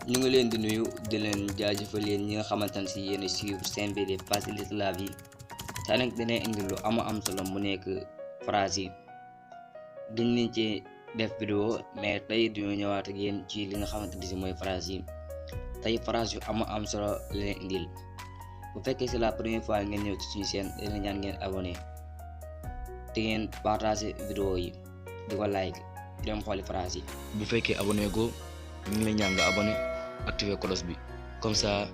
ñu ngi leen di nuyu di leen jaajëfal yéen ñi nga xamante ne si yéen a suivre seen bi di facilite la vie tey nag dina indi lu am solo mu nekk phrase yi dañ leen ci def vidéo mais tey dañoo ñëwaat ak yéen ci li nga xamante ne si mooy phrase yi tey phrase yu am solo leen indil. Bu fekkee c'est la première fois ngeen ñëw ci suñu chaîne dina ñaan ngeen abonné te ngeen partager vidéo yi di ko like di dem xooli phrase yi. bu fekkee abonné go ñu ngi lay ñaan nga abonné activer cloche bi comme ça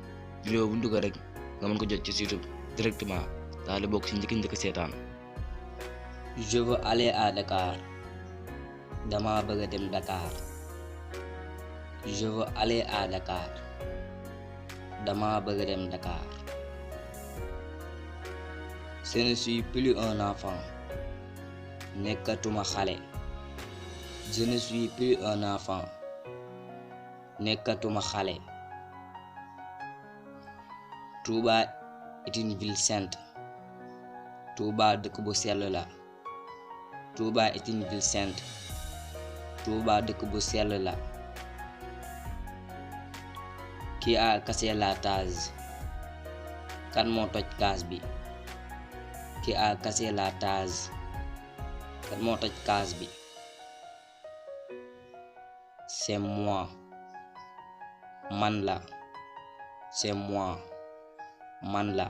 vidéo bu ñu dugal rek nga mën ko jot ci YouTube directement daal di bokk ci njëkk seetaan. Je veux aller à Dakar. Dama bëgg a dem Dakar. Je veux aller à Dakar. Dama bëgg a dem Dakar. Je ne suis plus un enfant. Nekkatuma xale. Je ne suis plus un enfant. Nekkatuma xale. Touba est une ville sainte. Touba dëkk bu sell la. Touba est une ville sainte. Touba dëkk bu sell la. Qui a cassé la tasse? Kan moo toj kaas bi? Qui a cassé la tasse? Kan moo toj kaas bi? C'est moi. Man la. C'est moi. Man la.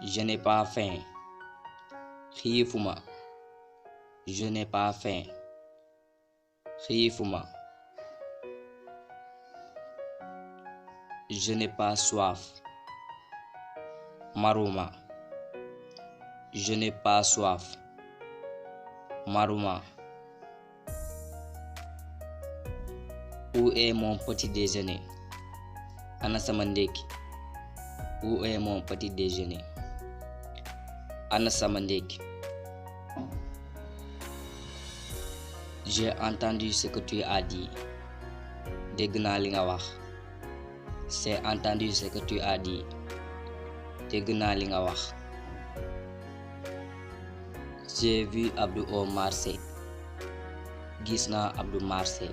Je n'ai pas faim. Xiifuma. Je n'ai pas faim. Xiifuma. Je n'ai pas soif. Maruma. Je n'ai pas soif. Maruma. Où est mon petit déjeuner? Ana sama ndékki. Où est mon petit déjeuner? Ana sama ndékki. J'ai entendu ce que tu as dit. Dégg naa li nga wax. J'ai entendu ce que tu as dit. Dégg naa li nga wax. J'ai vu Abdou au marché. Gis naa Abdou marché.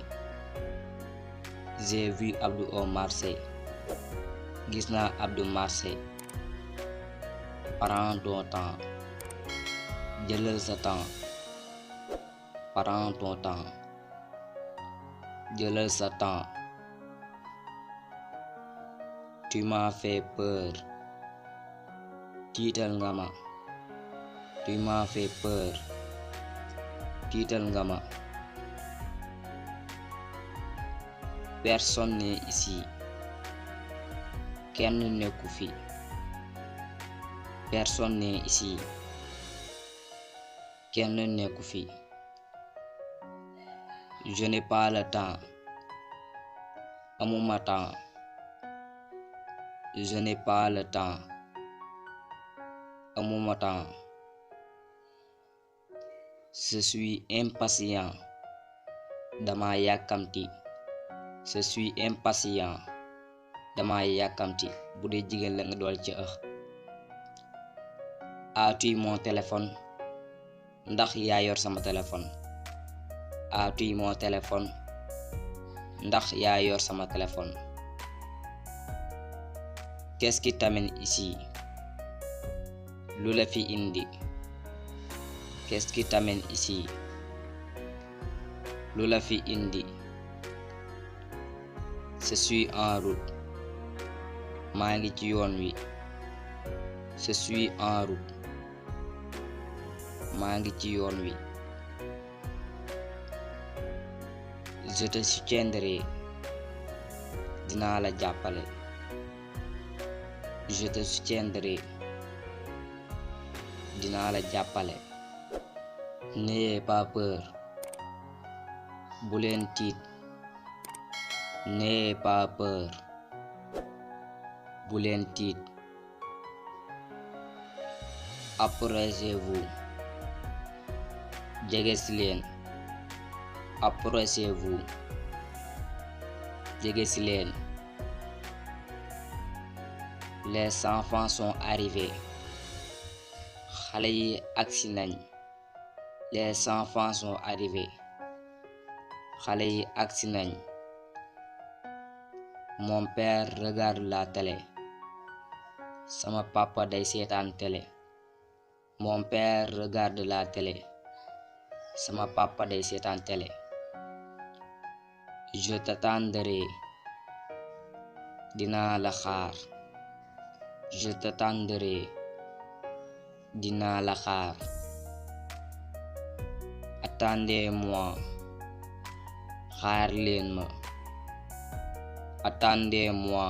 J'ai vu Abdou au marché. Gis naa Abdou marché. Prends ton temps. Jëlal sa temps. Prends ton temps. Jëlal sa temps. Tu m'as fait peur. Tiital nga ma. Tu m'as fait peur. Tiital nga ma. Personne n'est ici. Kenn nekku fi. Personne n'est ici. Kenn nekku fi. Je n'ai pas le temps. Amuma temps. Je n'ai pas le temps. Amuma temps. Je suis impatient. Dama yàkkamti. Je suis impatient. Dama yàkkamti. Bu dee jigéen la nga dool ci As-tu mon téléphone? Ndax yaa yor sama téléphone? As-tu mon téléphone? Ndax yaa yor sama téléphone? Qu'est-ce qui t'amène ici? Lu la fi indi? Qu'est-ce qui t'amène ici? Lu la fi indi? Je suis en route. Maa ngi ci yoon wi. Je suis en route. Maa ngi ci yoon wi. Je te soutiendrai. Dinaa la jàppale. Je te soutiendrai. Dinaa la jàppale. N'ayez pas peur. Bu leen tiit. N'ayez pas peur. Bu leen tiit. Approchez-vous. Jege si leen. Approchez-vous. Jege si leen. Les enfants sont arrivés. Xale yi agsi nañ. Les enfants sont arrivés. Xale yi agsi nañ. Mon père regarde la télé. Sama papa day seetaan télé. Mon père regarde la télé. Sama papa day seetaan télé. Je t'attendrai. Dinaa la xaar. Je t'attendrai. Dinaa la xaar. Attendez-moi. Xaar leen ma. Attendez-moi.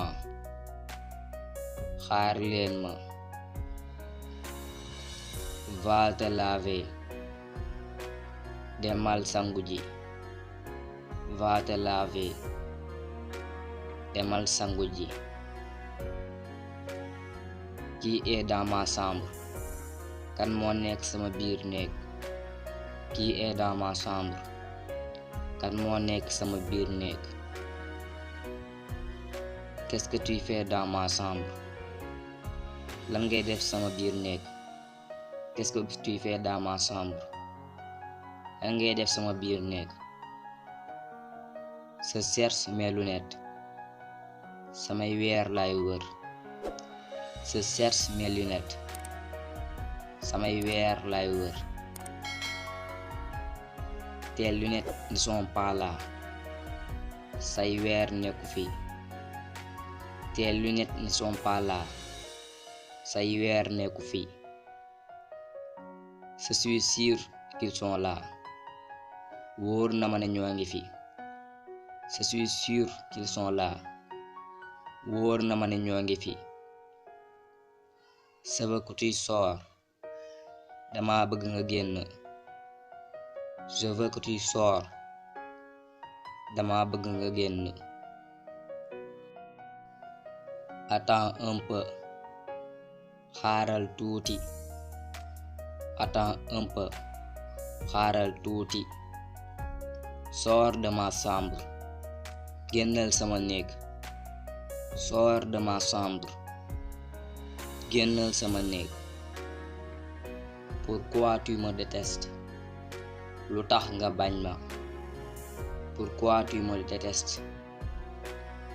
Xaar leen ma. Va te laver. Demal sangu ji. Va te laver. Demal sangu ji. Qui est dans ma chambre? Kan moo nekk sama biir néeg. Qui est dans ma chambre? Kan moo nekk sama biir néeg. Qu'est-ce que tu fais dans ma chambre? Lan ngay def sama biir néeg. Qu'est-ce que tu fais dans ma chambre? Lan ngay def sama biir néeg. Je cherche mes lunettes. Samay weer lay wër. Je cherche mes lunettes. Samay weer lay wër. Tes lunettes ne sont pas là. Say weer nekku fi. Tes lunettes ne sont pas là. Say weer nekku fi. Je suis sûr qu'ils sont là. Wóor na ma ne ñoo ngi fi. Je suis sûr qu'ils sont là. Wóor na ma ne ñoo ngi fi. Je veux que tu sors. Dama bëgg nga génn. Je veux que tu sors. Dama bëgg nga génn. Attends un peu. Xaaral tuuti. Attends un peu. Xaaral tuuti. Sors de ma chambre. Génnal sama néeg. Sors de ma chambre. Génnal sama néeg. Pourquoi tu me détestes? Lu tax nga bañ ma. Pourquoi tu me détestes?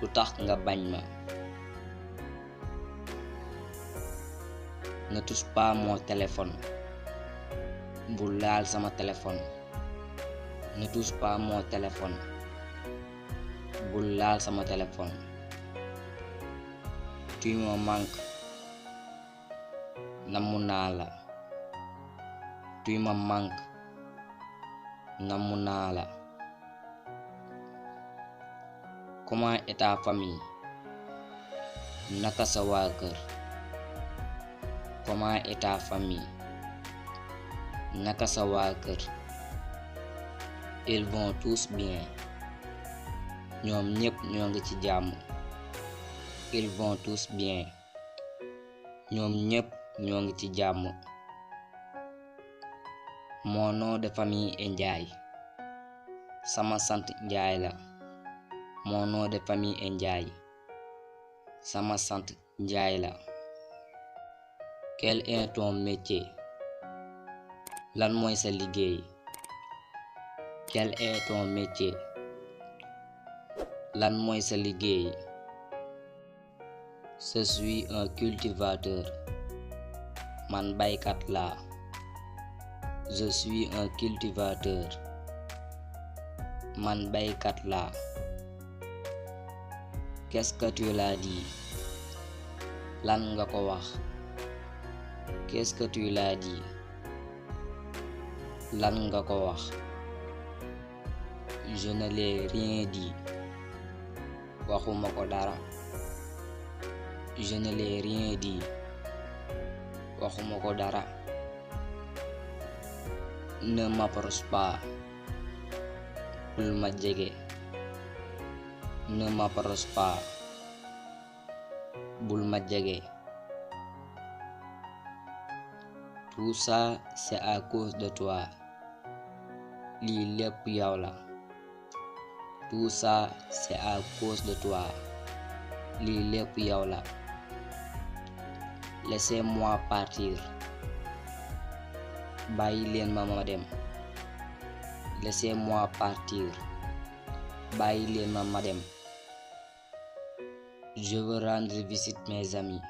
Lu tax nga bañ ma. Ne touche pas mon téléphone. Bul laal sama téléphone. Ne touche pas mon téléphone. Bul laal sama téléphone. Tu me manques. Namu naa la. Tu me manques. Namu naa la. Comment est ta famille? Naka sa waa kër. Comment est ta famille? Naka sa waa kër. Ils vont tous bien. Ñoom ñépp ñoo ngi ci jàmm. Ils vont tous bien. Ñoom ñépp ñoo ngi ci jàmm. Mon nom de famille est Ndiaye. Sama sant Ndiaye la. Mon nom de famille est Ndiaye. Sama sant Ndiaye la. Quel est ton métier? Lan mooy sa liggéey. Quel est ton métier? Lan mooy sa liggéey. Je suis un cultivateur. Man baykat laa. Je suis un cultivateur. Man baykat laa. Qu'est-ce que tu l'as dit? Lan nga ko wax. Qu'est-ce que tu l'as dit? Lan nga ko wax. Je ne l'ai rien dit. Waxuma ko dara. Je ne l'ai rien dit. Waxuma ko dara. Ne m'approche pas. Bul ma jege. Ne m'approche pas. Bul ma jege. Tout ça c'est à cause de toi. Lii lépp yow la. Tout ça c'est à cause de toi. Lii lépp yow la. Laissez-moi partir. Bàyyi leen ma ma dem. Laissez-moi partir. Bàyyi leen ma ma dem. Je veux rendre visite mes amis.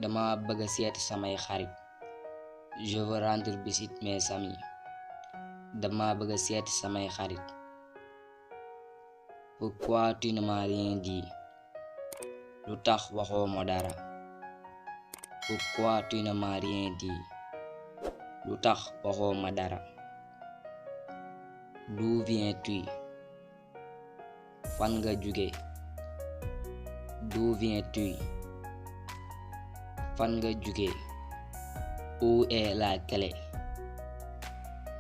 Dama bëgg seeti samay xarit. Je veux rendre visite mes amis. Dama bëgg seeti samay xarit. Pourquoi tu ne m'as rien dit? Lu tax waxoo ma dara. Pourquoi tu ne m'as rien dit? Lu tax waxoo ma dara. D'où viens-tu? Fan nga jóge. D'où viens-tu? Fan nga jóge. Où est la clé?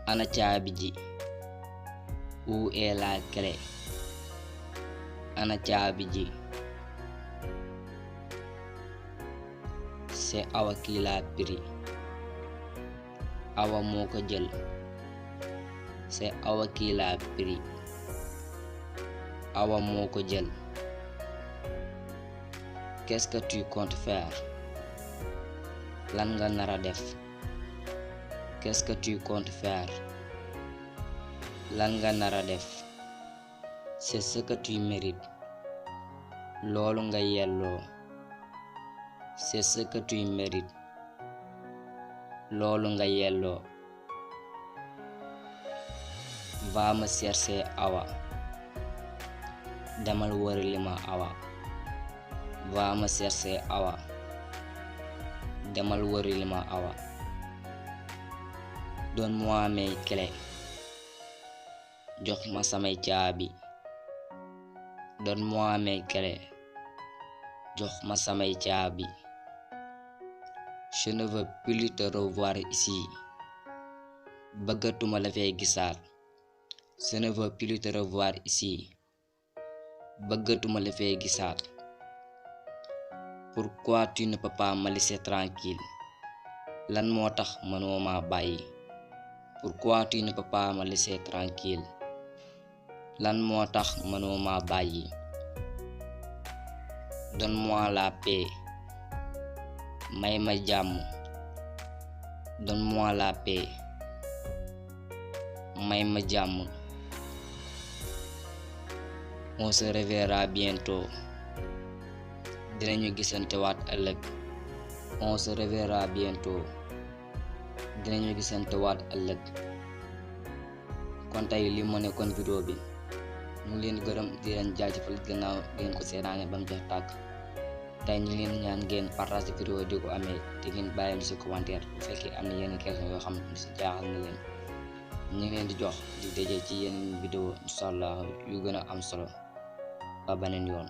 Ana caabi ji. Où est la clé? Ana caabi ji. C'est Awa qui l'a pris. Awa moo ko jël. C'est Awa qui l'a pris. Awa moo ko jël. Qu'est-ce que tu comptes faire? Lan nga nara def. Qu'est-ce que tu comptes faire? Lan nga nara def. C'est ce que tu mérites. Loolu nga yelloo. C'est ce que tu mérites. Loolu nga yelloo. Va me chercher Awa. Demal wërali ma Awa. Va me chercher Awa. Demal wërali ma Awa. Donne-moi mes clés. Jox ma samay caabi. Donne-moi mes clés. Jox ma samay caabi. Je ne veux plus te revoir ici. Bëggatuma la fee gisaat. Je ne veux plus te revoir ici. Bëggatuma la fee gisaat. Pourquoi tu ne peux pas me laisser tranquille? Lan moo tax mënoo ma bàyyi. Pourquoi tu ne peux pas me laisser tranquille? Lan moo tax mënoo ma bàyyi. Donne-moi la paix. May ma jàmm. Donne-moi la paix. May ma jàmm. On se reverra bientôt. Dinañu gisante waat ëllëg. On se reverra bientôt. Dinañu gisante waat ëllëg. Kon tey li moo nekkoon vidéo bi. ñu ngi leen gërëm di leen jaajëfal gannaaw ngeen ko seetaane ba mu jeex tàkk. tey ñu leen ñaan ngeen partage vidéo di ko amee te ngeen bàyyi ñu ci commentaire bu fekkee am na yenn question yoo xam ne ci jaaxal na leen. ñu ngi leen di jox di daje ci yenn vidéo inshallah yu gën a am solo ba beneen yoon.